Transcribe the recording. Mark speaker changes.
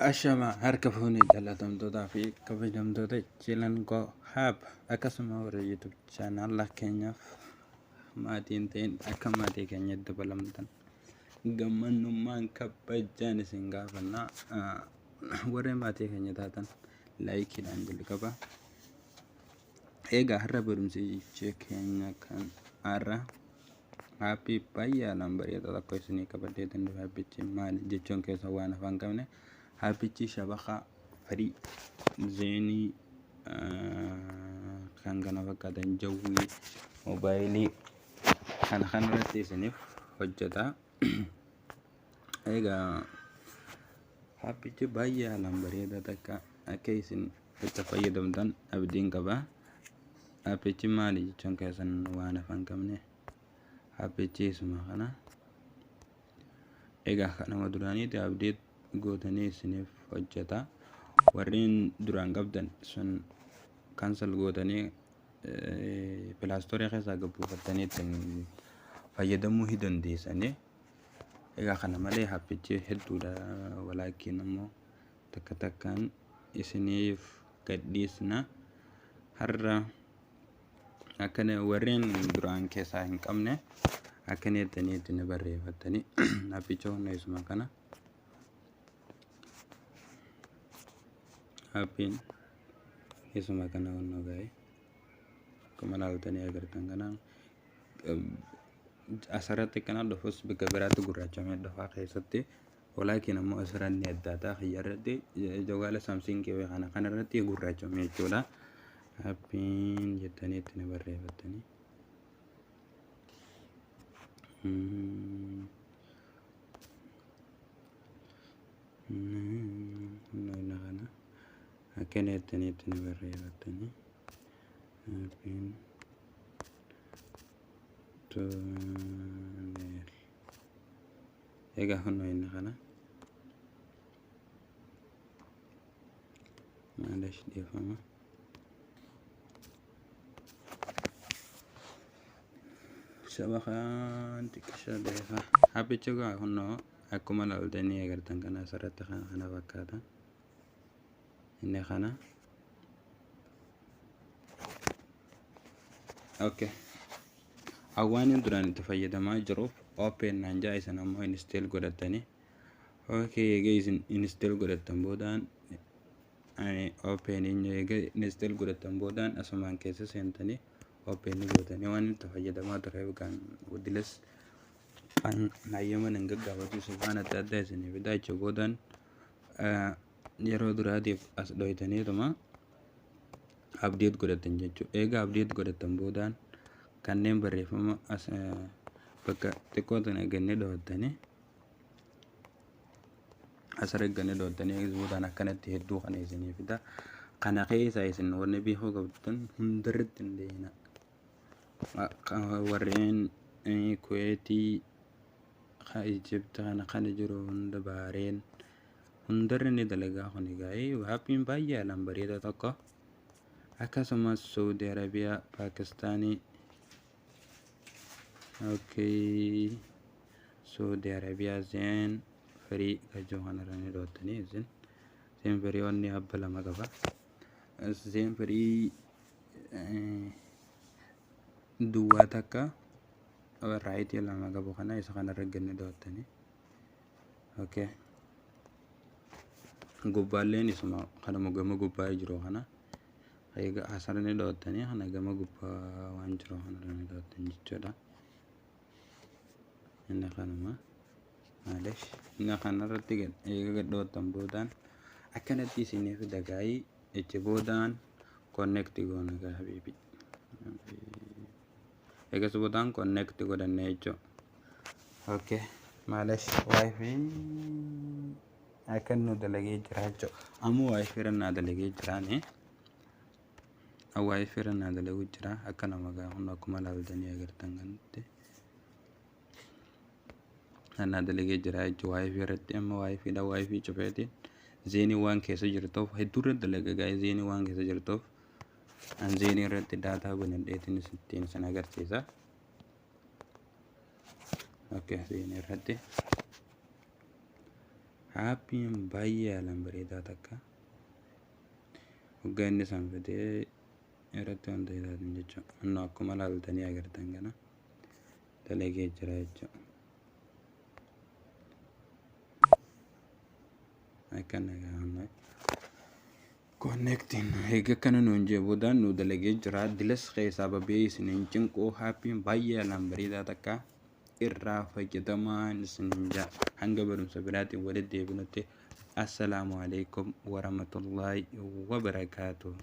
Speaker 1: Ashama harka fuuni jaalatamtootaa fi kabajamtoota jilan haab akkasuma warra YouTube channel keenyaaf maatiin ta'in akka maatii keenyatti dabalamtan gammannummaan kabajaan isin gaafannaa warra maatii keenya taatan laayikiidhaan jalqaba. Egaa har'a barumsichi keenya kan har'a happy bayyaanan bareedaa tokko isinii qabadheetan dhufa habbichi maal jechuun keessa waan afaan qabne habbichi shabaqa farii zeenii kan kana fakkaatan jawwii moobaayilii kan irratti isiniif hojjeta. Egaa habbichi bayyaanan bareedaa takka akka isin itti fayyadamtan abdiin qaba. Habbichi maali jechuun keessan waan afaan qabne habbichi isuma kana. Egaa kanama duraaniiti abdiit gootanii isiniif hojjeta. Warreen duraan qabdan sun cancel gootanii pilaastorii keessaa gabbuufattanii ittiin fayyadamuu dandeessanii. Egaa kana malee habbichi hedduudha walaakiin immoo takka takkaan isiniif gadhiisna. Har'a akkana warreen duraan keessaa hin qabne akkana jettanii ittiin barreeffattanii habbicha hunda isuma kana habbiin isuma kana hunda ga'e akkuma ilaaltanii agartan kana asirratti kana dhufus bakka biraatti gurraachamee dhufaa keessatti walaakiin ammoo asirratti adda xiyyaarratti jawwaala saamsingii kana irratti gurraachamee jechuudha. Habbiin jettanii ittiin barreeffattanii kana akkana jettanii ittiin barreeffattanii habbiin tuuneel. Egaa kunoo inni kana maaliif dhiifama. Shabakaan xiqqisha beeka habbichi gaa kunoo akkuma ilaaltanii agartan kana asirratti kana fakkaata inni kana. Okay, awwaan duraan itti fayyadamaa jiruuf open naan jaa isin ammoo install godhattanii. Okay, egaa isin install godhattan boodaan open install godhattan boodaan asumaan keessa seentanii open gootanii waan itti fayyadamaa tureef kan wadilas kan hayyaman hin gaggaafachiisu waan adda addaa isiniif fidaa jechuudha. Boodaan yeroo duraatiif as dhoyitaniituma update godhatan jechuudha. Egaa update godhatan boodaan kanneen barreeffama as bakka xiqqoo tan eeggannee dho'attanii asirra eeggannee dho'attanii boodaan akkanatti hedduu kana isiniif fidaa. Kana keessa isin warri beekuu qabdan hundarratti hin deemina. Warreen Kuweetii Ijipti kana jiru hunda Bahareen hundarri ni dalagaa kun egaa habbiin baay'eedhaan bareeda tokko. Akkasumas Saudi Arabiyaa, Paakistaanii, okay, Saudi Arabiyaa zeen firii gajjoo kanarra ni dhootanii isin zeen firii wanni abba lama qaba. Zeen firii duwwaa takka raayitii lama qabu kana isa kanarra genne dhootanii. Okay, gubbaalleen isuma kanuma gama gubbaa jiru kana. Egaa asirratti dhootanii kana gama gubbaa waan jiru kanarra ni dhoottan jechuudha. Inni kanuma maaliif inni kanarratti eega dhoottan boodaan akkanatti isiniif dagaayii ichi boodaan connect goona gaa habiibi. Egaa boodaan connect godhanne jechuudha. Okay, maaliif wifi akka nu dalagee jira jechuudha. Ammoo wifi irraa dalagee jiraani. Wifi irraa dalaguu jira akka nama gaa hunda akkuma ilaaltanii agartan kanatti. Kana dalagee jira jechuudha. Wifi irratti amma wifi dha wifi cufeetiin zeenii waan keessa jirtuuf hedduu irratti dalaga gaa zeenii waan keessa jirtuuf an zeenii irratti daataa banadheetiin ittiin isin agarsiisa. Okay, zeenii irratti Aappiin baay'ee haalaan bareedaa takka hoggaa inni sanfatee irratti wanta ilaalin jechuudha. Annoo akkuma ilaaltanii agartan kana dalagee jira jechuudha. Akkana gahamna connecting eega kana nuun jee boodaan nu dalagee jira. Dilas keessaa babee isiniin cinqoo aappiin baay'ee haalaan bareedaa takka irraa fayyadamaan isiniin jaa. Hanga barumsa biraatiin walitti deebinutti assalaamu alaikum warahmatullaahi wabarakaatuh.